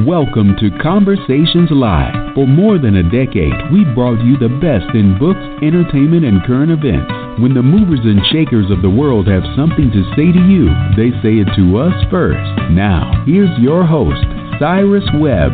Welcome to Conversations Live. For more than a decade, we've brought you the best in books, entertainment, and current events. When the movers and shakers of the world have something to say to you, they say it to us first. Now, here's your host, Cyrus Webb.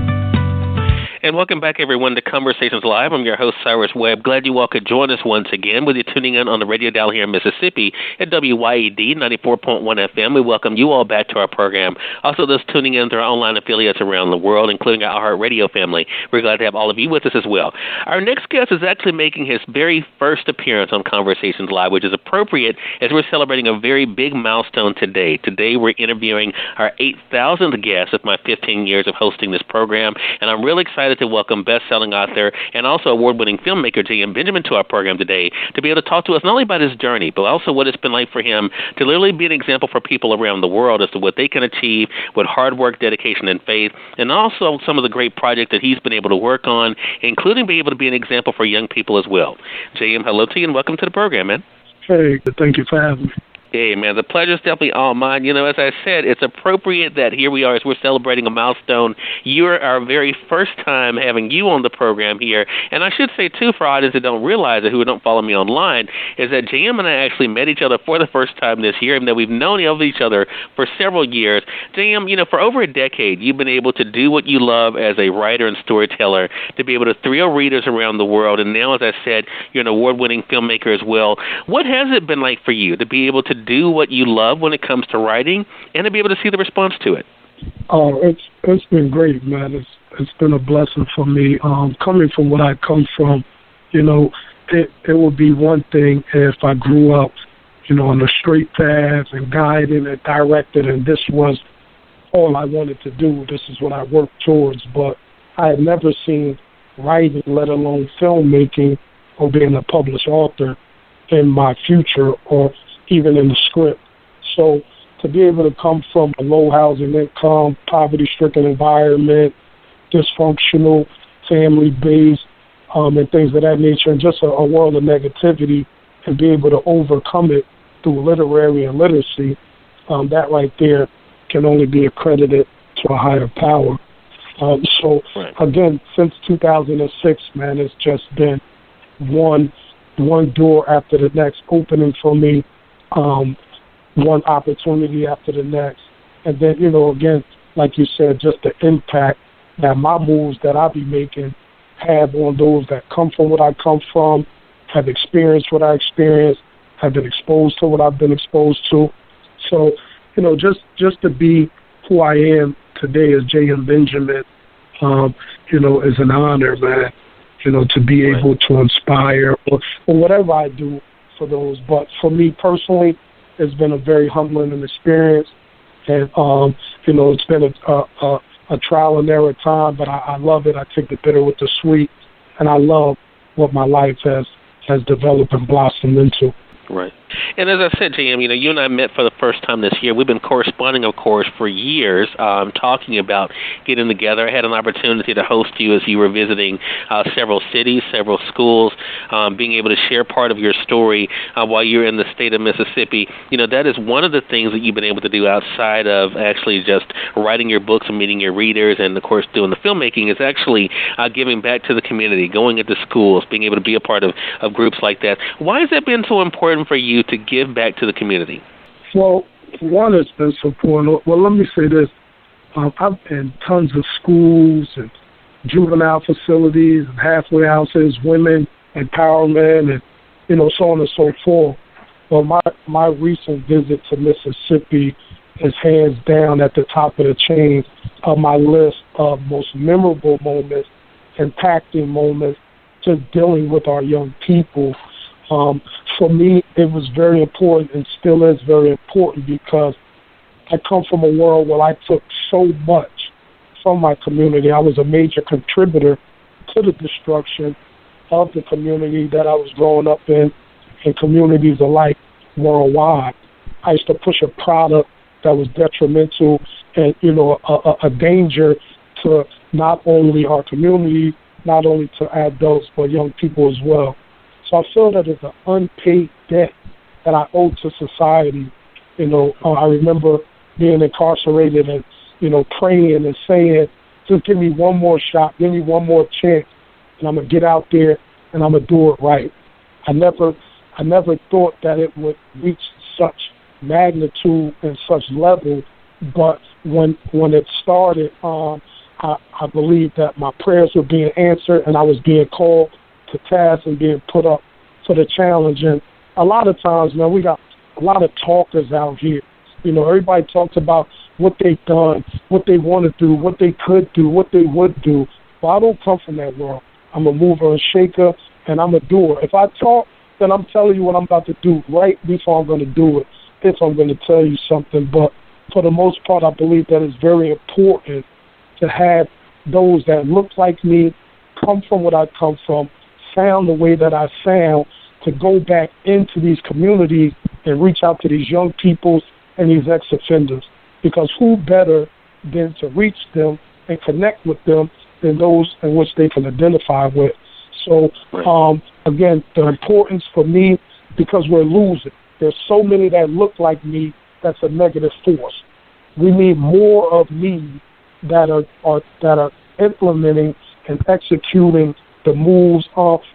And welcome back, everyone, to Conversations Live. I'm your host, Cyrus Webb. Glad you all could join us once again, whether you're tuning in on the radio dial here in Mississippi at WYED 94.1 FM. We welcome you all back to our program. Also, those tuning in through our online affiliates around the world, including our iHeartRadio family. We're glad to have all of you with us as well. Our next guest is actually making his very first appearance on Conversations Live, which is appropriate as we're celebrating a very big milestone today. Today, we're interviewing our 8,000th guest of my 15 years of hosting this program, and I'm really excited to welcome best-selling author and also award-winning filmmaker J.M. to our program today to be able to talk to us not only about his journey, but also what it's been like for him to literally be an example for people around the world as to what they can achieve with hard work, dedication, and faith, and also some of the great projects that he's been able to work on, including being able to be an example for young people as well. J.M., hello to you and welcome to the program, man. Hey, thank you for having me. Hey, man, the pleasure's definitely all mine. You know, as I said, it's appropriate that here we are as we're celebrating a milestone. You're our very first time having you on the program here. And I should say, too, for audience that don't realize it, who don't follow me online, is that JM and I actually met each other for the first time this year, and that we've known of each other for several years. JM, you know, for over a decade, you've been able to do what you love as a writer and storyteller, to be able to thrill readers around the world. And now, as I said, you're an award-winning filmmaker as well. What has it been like for you to be able to do what you love when it comes to writing and to be able to see the response to it? Oh, it's been great, man. It's been a blessing for me. Coming from what I come from, you know, it would be one thing if I grew up, you know, on the straight path and guided and directed, and this was all I wanted to do. This is what I worked towards. But I had never seen writing, let alone filmmaking or being a published author, in my future or even in the script. So to be able to come from a low housing income, poverty-stricken environment, dysfunctional family base, and things of that nature, and just a world of negativity, and be able to overcome it through literary and literacy, that right there can only be accredited to a higher power. Again, since 2006, man, it's just been one door after the next opening for me, one opportunity after the next. And then, you know, again, like you said, just the impact that my moves that I be making have on those that come from what I come from, have experienced what I experienced, have been exposed to what I've been exposed to. So, you know, just to be who I am today as J.M. Benjamin, you know, is an honor, man, you know, to be able to inspire or whatever I do for those. But for me personally, it's been a very humbling experience, and you know, it's been a trial and error time. But I love it. I take the bitter with the sweet, and I love what my life has developed and blossomed into. Right. And as I said, JM, you know, you and I met for the first time this year. We've been corresponding, of course, for years, talking about getting together. I had an opportunity to host you as you were visiting several cities, several schools, being able to share part of your story while you're in the state of Mississippi. You know, that is one of the things that you've been able to do outside of actually just writing your books and meeting your readers and, of course, doing the filmmaking, is actually giving back to the community, going into schools, being able to be a part of groups like that. Why has that been so important for you to give back to the community? Well, one, it's been so important. Well, let me say this. I've been in tons of schools and juvenile facilities and halfway houses, women empowerment, and, you know, so on and so forth. Well, my recent visit to Mississippi is hands down at the top of the chain of my list of most memorable moments, impacting moments, just dealing with our young people. For me, it was very important and still is very important because I come from a world where I took so much from my community. I was a major contributor to the destruction of the community that I was growing up in communities alike worldwide. I used to push a product that was detrimental and, you know, a danger to not only our community, not only to adults, but young people as well. So I feel that it's an unpaid debt that I owe to society. You know, I remember being incarcerated and, you know, praying and saying, Just give me one more shot, give me one more chance, and I'm going to get out there and I'm going to do it right. I never thought that it would reach such magnitude and such level, but when it started, I believe that my prayers were being answered and I was being called to task and being put up for the challenge. And a lot of times, man, we got a lot of talkers out here. You know, everybody talks about what they've done, what they want to do, what they could do, what they would do. But I don't come from that world. I'm a mover and shaker, and I'm a doer. If I talk, then I'm telling you what I'm about to do right before I'm going to do it, if I'm going to tell you something. But for the most part, I believe that it's very important to have those that look like me, come from what I come from, sound the way that I sound, to go back into these communities and reach out to these young people and these ex-offenders. Because who better than to reach them and connect with them than those in which they can identify with. So, again, the importance for me, because we're losing. There's so many that look like me that's a negative force. We need more of me that are implementing and executing the moves,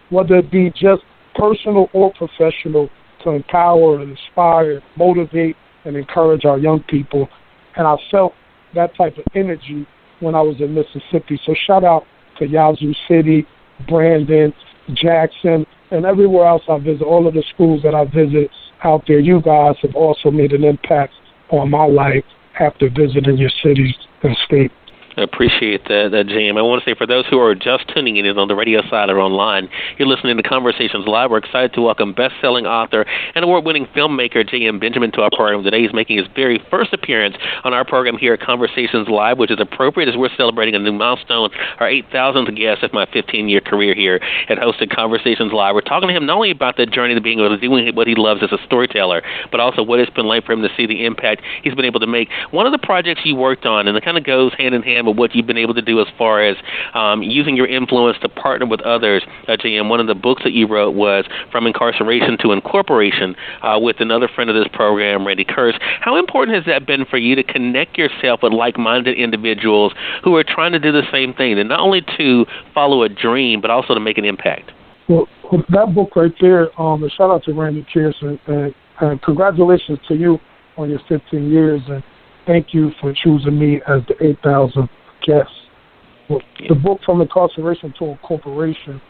whether it be just personal or professional, to empower and inspire, motivate, and encourage our young people. And I felt that type of energy when I was in Mississippi. So shout out to Yazoo City, Brandon, Jackson, and everywhere else I visit, all of the schools that I visit out there. You guys have also made an impact on my life after visiting your cities and state. I appreciate that, J.M. I want to say, for those who are just tuning in on the radio side or online, you're listening to Conversations Live. We're excited to welcome best-selling author and award-winning filmmaker J.M. Benjamin to our program today. He's making his very first appearance on our program here at Conversations Live, which is appropriate as we're celebrating a new milestone, our 8,000th guest of my 15-year career here at hosting Conversations Live. We're talking to him not only about the journey to being able to do what he loves as a storyteller, but also what it's been like for him to see the impact he's been able to make. One of the projects you worked on, and it kind of goes hand in hand with what you've been able to do as far as using your influence to partner with others, J.M. One of the books that you wrote was From Incarceration to Incorporation with another friend of this program, Randy Kurtz. How important has that been for you to connect yourself with like-minded individuals who are trying to do the same thing, and not only to follow a dream, but also to make an impact? Well, that book right there, and shout out to Randy Kurtz, and congratulations to you on your 15 years, and thank you for choosing me as the 8,000th guest. Well, the book From Incarceration to Incorporation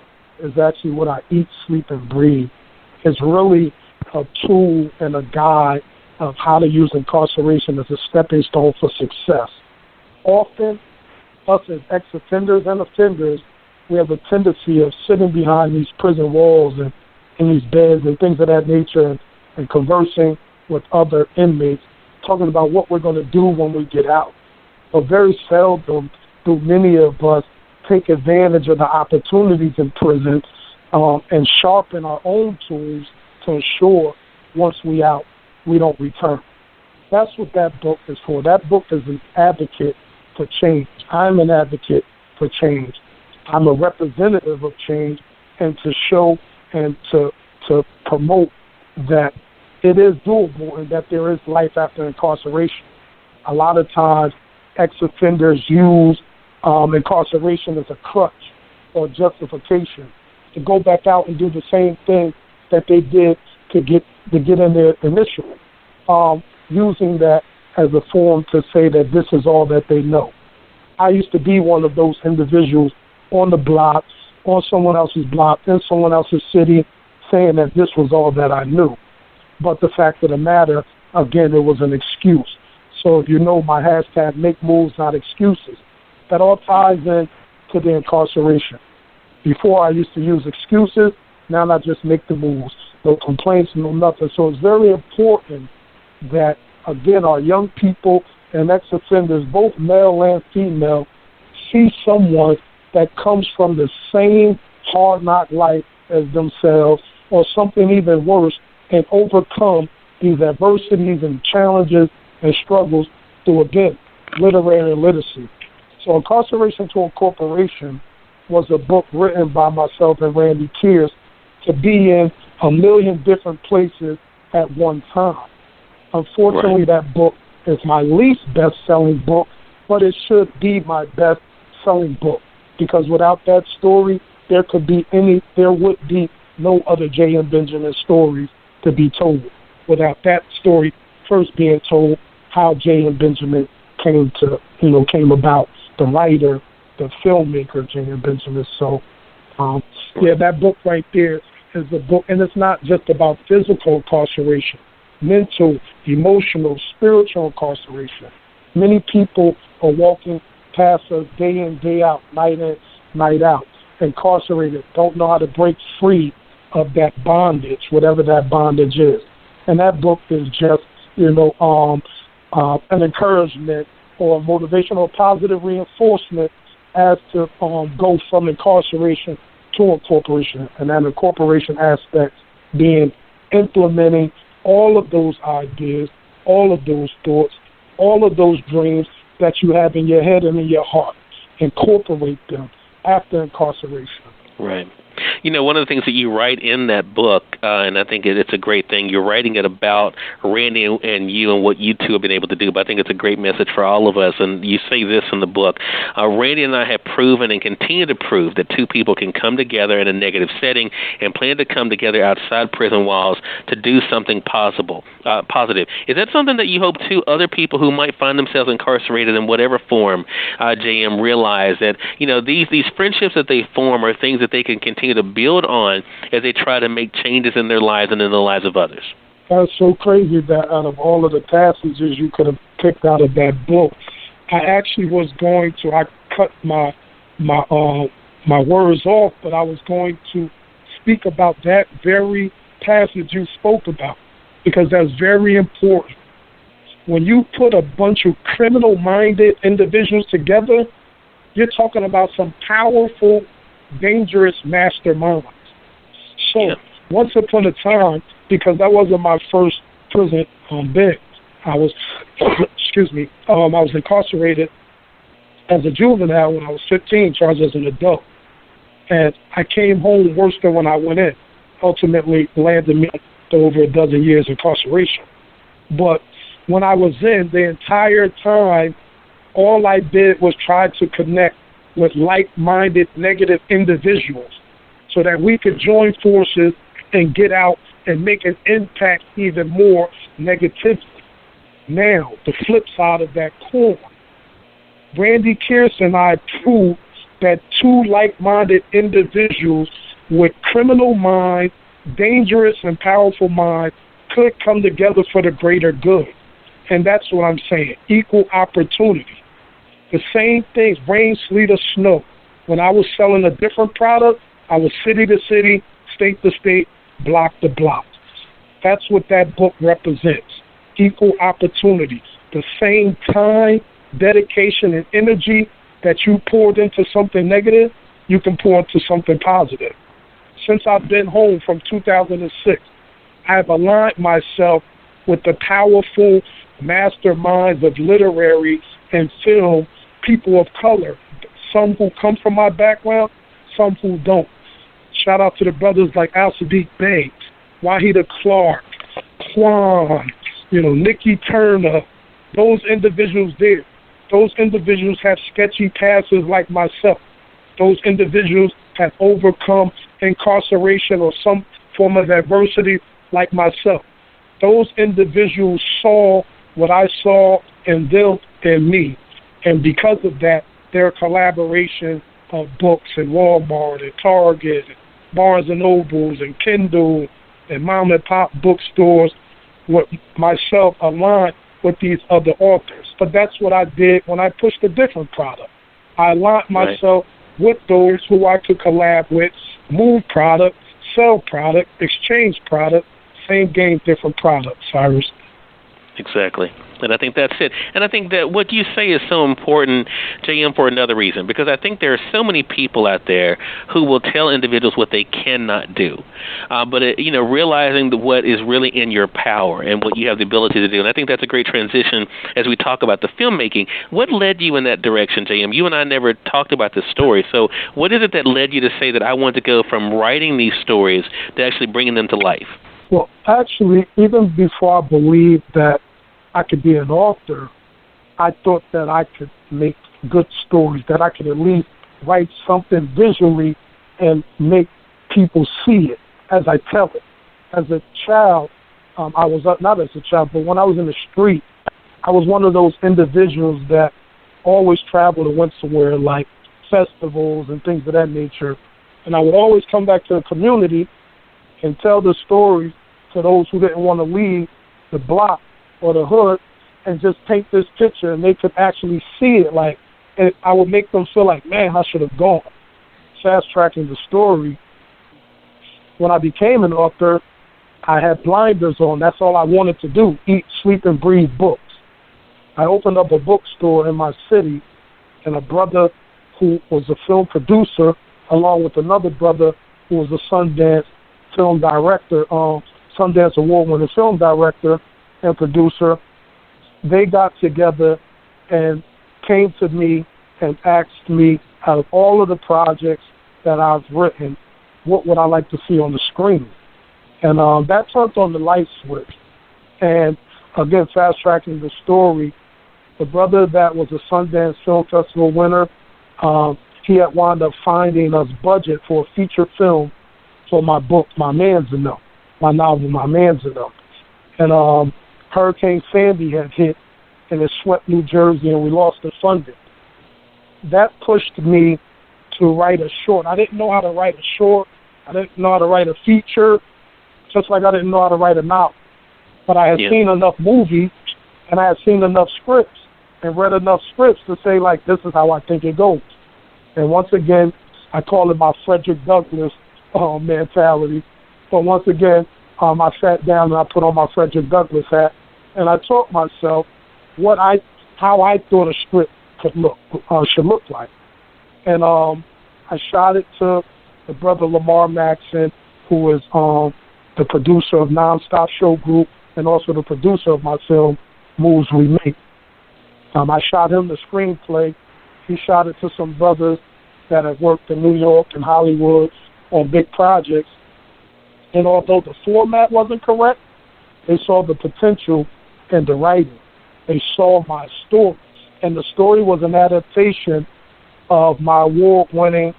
is actually what I eat, sleep, and breathe. It's really a tool and a guide of how to use incarceration as a stepping stone for success. Often, us as ex-offenders and offenders, we have a tendency of sitting behind these prison walls and in these beds and things of that nature and conversing with other inmates, talking about what we're going to do when we get out. But very seldom do many of us take advantage of the opportunities in prison and sharpen our own tools to ensure once we out, we don't return. That's what that book is for. That book is an advocate for change. I'm an advocate for change. I'm a representative of change, and to show and to promote that it is doable and that there is life after incarceration. A lot of times, ex-offenders use incarceration as a crutch or justification to go back out and do the same thing that they did to get in there initially, using that as a form to say that this is all that they know. I used to be one of those individuals on the block, on someone else's block, in someone else's city, saying that this was all that I knew. But the fact of the matter, again, it was an excuse. So if you know my hashtag, make moves, not excuses, that all ties in to the incarceration. Before I used to use excuses, now I just make the moves. No complaints, no nothing. So it's very important that, again, our young people and ex-offenders, both male and female, see someone that comes from the same hard knock life as themselves or something even worse and overcome these adversities and challenges and struggles through, again, literary literacy. So Incarceration to Incorporation was a book written by myself and Randy Kurtz to be in a million different places at one time. Unfortunately, That book is my least best-selling book, but it should be my best best-selling book, because without that story, there would be no other J.M. Benjamin stories to be told. Without that story first being told, how J.M. Benjamin came about, the writer, the filmmaker J.M. Benjamin. So, that book right there is a book, and it's not just about physical incarceration, mental, emotional, spiritual incarceration. Many people are walking past us day in, day out, night in, night out, incarcerated, don't know how to break free of that bondage, whatever that bondage is. And that book is just, an encouragement or motivational positive reinforcement as to go from incarceration to incorporation, and that incorporation aspect being implementing all of those ideas, all of those thoughts, all of those dreams that you have in your head and in your heart. Incorporate them after incarceration. Right. One of the things that you write in that book, and I think it's a great thing, you're writing it about Randy and you and what you two have been able to do, but I think it's a great message for all of us. And you say this in the book, Randy and I have proven and continue to prove that two people can come together in a negative setting and plan to come together outside prison walls to do something positive. Is that something that you hope too other people who might find themselves incarcerated in whatever form, JM, realize that, these friendships that they form are things that they can continue to build on as they try to make changes in their lives and in the lives of others? That's so crazy that out of all of the passages you could have picked out of that book, I actually was going to, I cut my words off, but I was going to speak about that very passage you spoke about, because that's very important. When you put a bunch of criminal-minded individuals together, you're talking about some powerful, dangerous masterminds. So, once upon a time, because that wasn't my first prison bit, I was, I was incarcerated as a juvenile when I was 15, charged as an adult. And I came home worse than when I went in, ultimately landed me over a dozen years incarceration. But when I was in, the entire time, all I did was try to connect with like-minded negative individuals so that we could join forces and get out and make an impact even more negatively. Now, the flip side of that coin, Randy Kearse and I proved that two like-minded individuals with criminal minds, dangerous and powerful minds, could come together for the greater good. And that's what I'm saying, equal opportunity. The same things, rain, sleet, or snow. When I was selling a different product, I was city to city, state to state, block to block. That's what that book represents, equal opportunity. The same time, dedication, and energy that you poured into something negative, you can pour into something positive. Since I've been home from 2006, I've aligned myself with the powerful masterminds of literary and film, people of color, some who come from my background, some who don't. Shout out to the brothers like Al-Sadiq Bey, Wahida Clark, Quan, Nikki Turner, those individuals there. Those individuals have sketchy passes like myself. Those individuals have overcome incarceration or some form of adversity like myself. Those individuals saw what I saw in them and me. And because of that, their collaboration of books and Walmart and Target and Barnes and Nobles and Kindle and mom and pop bookstores with myself aligned with these other authors. But that's what I did when I pushed a different product. I aligned myself with those who I could collab with, move product, sell product, exchange product, same game, different product, Cyrus. Exactly. And I think that's it. And I think that what you say is so important, JM, for another reason, because I think there are so many people out there who will tell individuals what they cannot do. But realizing what is really in your power and what you have the ability to do. And I think that's a great transition as we talk about the filmmaking. What led you in that direction, JM? You and I never talked about this story. So what is it that led you to say that I want to go from writing these stories to actually bringing them to life? Well, actually, even before I believed that I could be an author, I thought that I could make good stories, that I could at least write something visually and make people see it as I tell it. As a child, I was not as a child, but when I was in the street, I was one of those individuals that always traveled and went somewhere like festivals and things of that nature. And I would always come back to the community and tell the stories to those who didn't want to leave the block or the hood and just paint this picture, and they could actually see it. Like, and I would make them feel like, man, I should have gone. Fast-tracking the story. When I became an author, I had blinders on. That's all I wanted to do, eat, sleep, and breathe books. I opened up a bookstore in my city, and a brother who was a film producer, along with another brother who was a Sundance film director, Sundance Award-winning film director and producer, they got together and came to me and asked me, out of all of the projects that I've written, what would I like to see on the screen? And that turned on the light switch. And again, fast-tracking the story, the brother that was a Sundance Film Festival winner, he had wound up finding us budget for a feature film for my book, My Man's Enough, my novel, My Man's Enough. And Hurricane Sandy had hit, and it swept New Jersey, and we lost the funding. That pushed me to write a short. I didn't know how to write a short. I didn't know how to write a feature, just like I didn't know how to write a novel. But I had seen enough movies, and I had seen enough scripts and read enough scripts to say, like, this is how I think it goes. And once again, I call it my Frederick Douglass mentality. But once again, I sat down and I put on my Frederick Douglass hat, and I taught myself how I thought a script should look like. And I shot it to the brother Lamar Maxson, who is the producer of Nonstop Show Group and also the producer of my film, Moves We Make. I shot him the screenplay. He shot it to some brothers that have worked in New York and Hollywood on big projects. And although the format wasn't correct, they saw the potential in the writing. They saw my story. And the story was an adaptation of my award-winning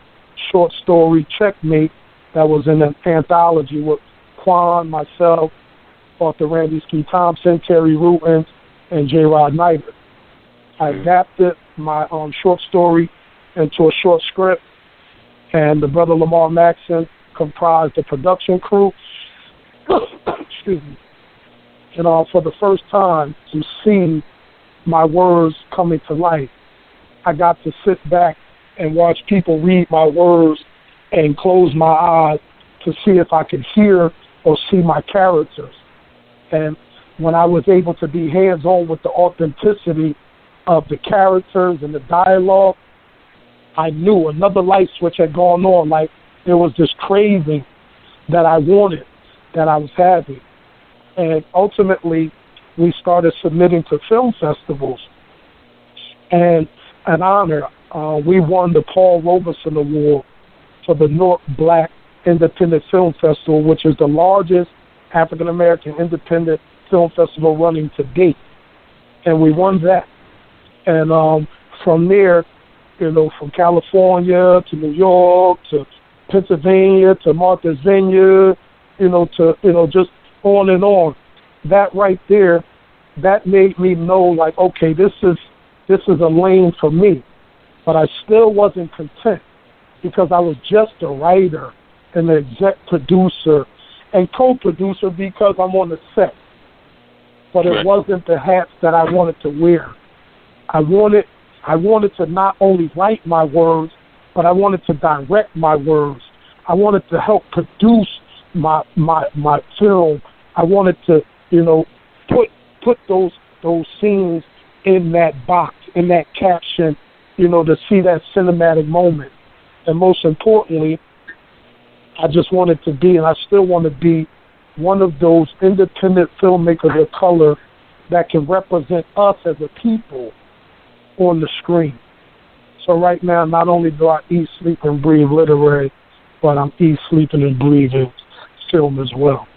short story, Checkmate, that was in an anthology with Quan, myself, author Randy Ski Thompson, Terry Rutan, and J. Rod Knighter. I adapted my short story into a short script, and the brother Lamar Maxson comprised the production crew. Excuse me. And for the first time to see my words coming to life, I got to sit back and watch people read my words and close my eyes to see if I could hear or see my characters. And when I was able to be hands-on with the authenticity of the characters and the dialogue, I knew another light switch had gone on. Like, there was this craving that I wanted, that I was having. And ultimately, we started submitting to film festivals. And an honor, we won the Paul Robeson Award for the North Black Independent Film Festival, which is the largest African-American independent film festival running to date. And we won that. And from there, from California to New York to Pennsylvania to Martha's Vineyard, to just on and on. That right there, that made me know, like, okay, this is a lane for me. But I still wasn't content because I was just a writer and an exec producer and co-producer because I'm on the set. But it wasn't the hats that I wanted to wear. I wanted to not only write my words, but I wanted to direct my words. I wanted to help produce my film. I wanted to, put those scenes in that box, in that caption, to see that cinematic moment. And most importantly, I just wanted to be, and I still want to be, one of those independent filmmakers of color that can represent us as a people on the screen. So right now, not only do I eat, sleep, and breathe literary, but I'm eat, sleeping, and breathing film as well.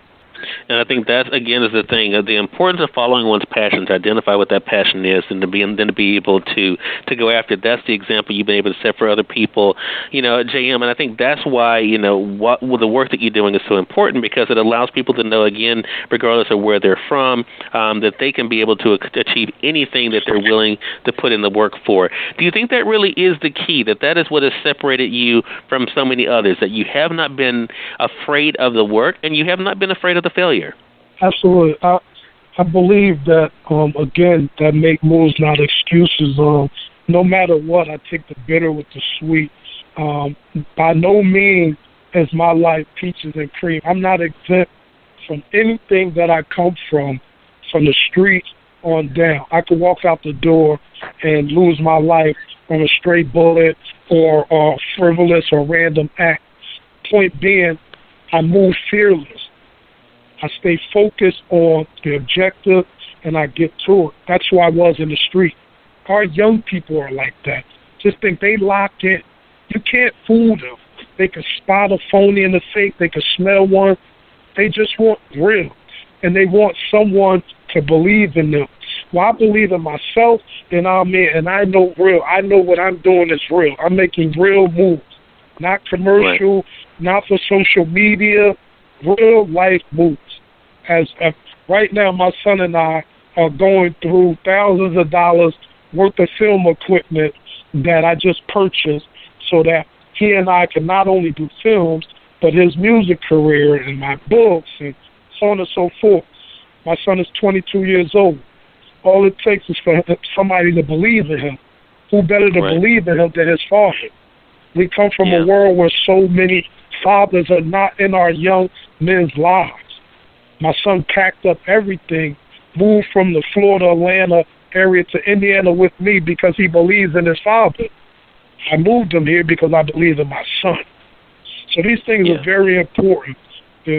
And I think that, again, is the thing. The importance of following one's passion, to identify what that passion is, and then to be able to go after it. That's the example you've been able to set for other people, JM. And I think that's why, the work that you're doing is so important, because it allows people to know, again, regardless of where they're from, that they can be able to achieve anything that they're willing to put in the work for. Do you think that really is the key, that is what has separated you from so many others, that you have not been afraid of the work and you have not been afraid of the failure? Absolutely. I believe that, again, that make moves, not excuses. No matter what, I take the bitter with the sweet. By no means is my life peaches and cream. I'm not exempt from anything that I come from the streets on down. I could walk out the door and lose my life from a stray bullet or a frivolous or random act. Point being, I move fearless. I stay focused on the objective, and I get to it. That's who I was in the street. Our young people are like that. Just think they locked in. You can't fool them. They can spot a phony and a fake. They can smell one. They just want real, and they want someone to believe in them. Well, I believe in myself, and I'm in, and I know real. I know what I'm doing is real. I'm making real moves, not commercial, right, not for social media, real life moves. As right now, my son and I are going through thousands of dollars worth of film equipment that I just purchased so that he and I can not only do films, but his music career and my books and so on and so forth. My son is 22 years old. All it takes is for somebody to believe in him. Who better to believe in him than his father? We come from a world where so many fathers are not in our young men's lives. My son packed up everything, moved from the Florida, Atlanta area to Indiana with me because he believes in his father. I moved him here because I believe in my son. So these things are very important, just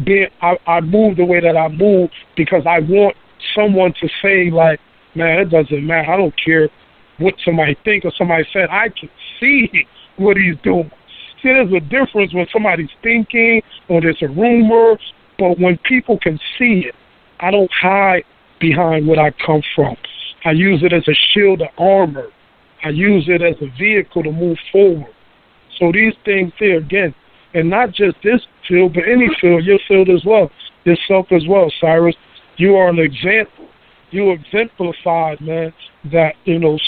being, I move the way that I move because I want someone to say, like, man, it doesn't matter. I don't care what somebody thinks or somebody said. I can see what he's doing. See, there's a difference when somebody's thinking or there's a rumor, but when people can see it, I don't hide behind what I come from. I use it as a shield of armor. I use it as a vehicle to move forward. So these things here, again, and not just this field, but any field, your field as well, yourself as well, Cyrus. You are an example. You exemplified, man, that,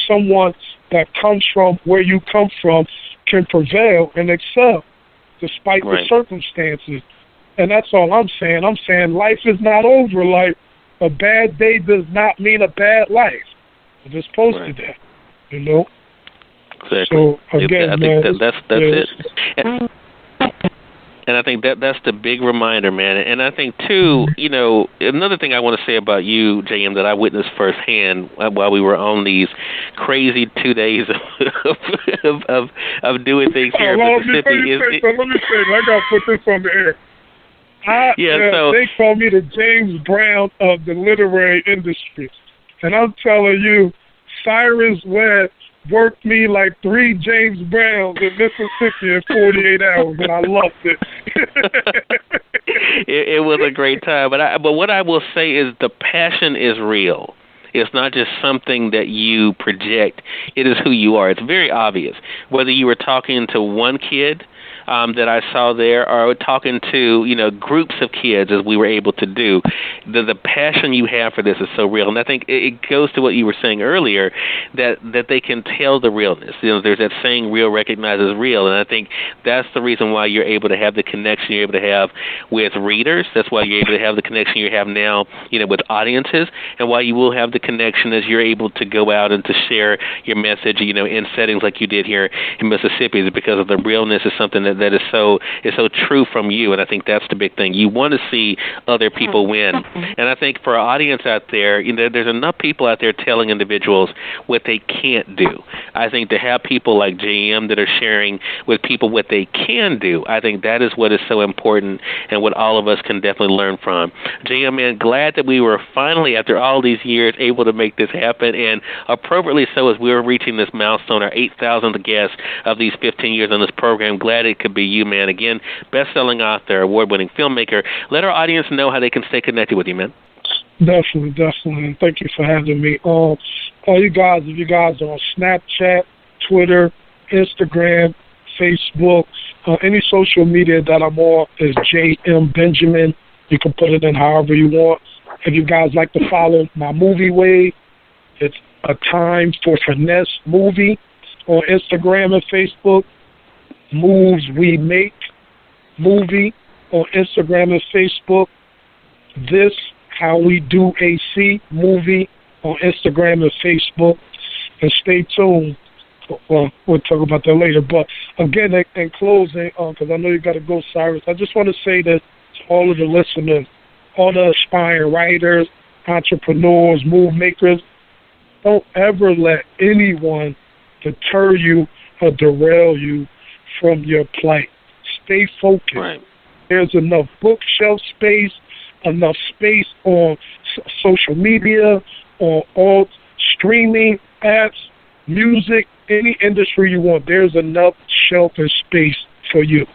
someone that comes from where you come from can prevail and excel despite the circumstances. And that's all I'm saying. I'm saying life is not over. Like, a bad day does not mean a bad life. It's opposed to that, Exactly. So, again, I think that's it. And I think that's the big reminder, man. And I think, too, another thing I want to say about you, JM, that I witnessed firsthand while we were on these crazy 2 days of doing things here in Mississippi. Let me say, I got to put this on the air. They call me the James Brown of the literary industry. And I'm telling you, Cyrus Webb worked me like 3 James Browns in Mississippi in 48 hours, and I loved it. It was a great time. But what I will say is the passion is real. It's not just something that you project. It is who you are. It's very obvious. Whether you were talking to one kid that I saw there, or talking to groups of kids, as we were able to do, the passion you have for this is so real. And I think it goes to what you were saying earlier, that they can tell the realness. There's that saying, real recognizes real, and I think that's the reason why you're able to have the connection you're able to have with readers. That's why you're able to have the connection you have now, with audiences, and why you will have the connection as you're able to go out and to share your message, in settings like you did here in Mississippi, is because of the realness is something that is so true from you. And I think that's the big thing. You want to see other people win. And I think for our audience out there, there's enough people out there telling individuals what they can't do. I think to have people like J.M. that are sharing with people what they can do, I think that is what is so important and what all of us can definitely learn from. J.M., man, glad that we were finally, after all these years, able to make this happen, and appropriately so, as we were reaching this milestone, our 8,000th guest of these 15 years on this program. Glad it could be you, man. Again, best-selling author, award-winning filmmaker. Let our audience know how they can stay connected with you, man. Definitely. And thank you for having me. All you guys, if you guys are on Snapchat, Twitter, Instagram, Facebook, any social media that I'm on is J.M. Benjamin. You can put it in however you want. If you guys like to follow my movie wave, it's A Time for Finesse Movie on Instagram and Facebook. Moves We Make Movie on Instagram and Facebook. This How We Do AC Movie on Instagram and Facebook. And stay tuned. Well, we'll talk about that later. But again, in closing, because I know you got to go, Cyrus, I just want to say that to all of the listeners, all the aspiring writers, entrepreneurs, move makers, don't ever let anyone deter you or derail you from your plight. Stay focused. Right. There's enough bookshelf space, enough space on social media, on all streaming apps, music, any industry you want. There's enough shelf and space for you.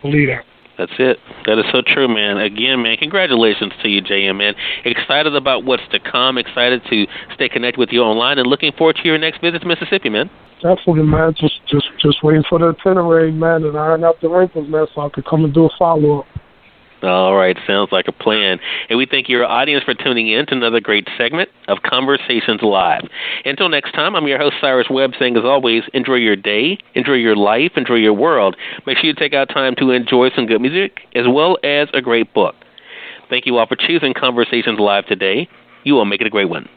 Believe that. That's it. That is so true, man. Again, man, congratulations to you, J.M., man. Excited about what's to come. Excited to stay connected with you online and looking forward to your next visit to Mississippi, man. Definitely, man. Just waiting for the itinerary, man, and iron out the wrinkles, man, so I could come and do a follow-up. All right. Sounds like a plan. And we thank your audience for tuning in to another great segment of Conversations Live. Until next time, I'm your host, Cyrus Webb, saying, as always, enjoy your day, enjoy your life, enjoy your world. Make sure you take out time to enjoy some good music as well as a great book. Thank you all for choosing Conversations Live today. You will make it a great one.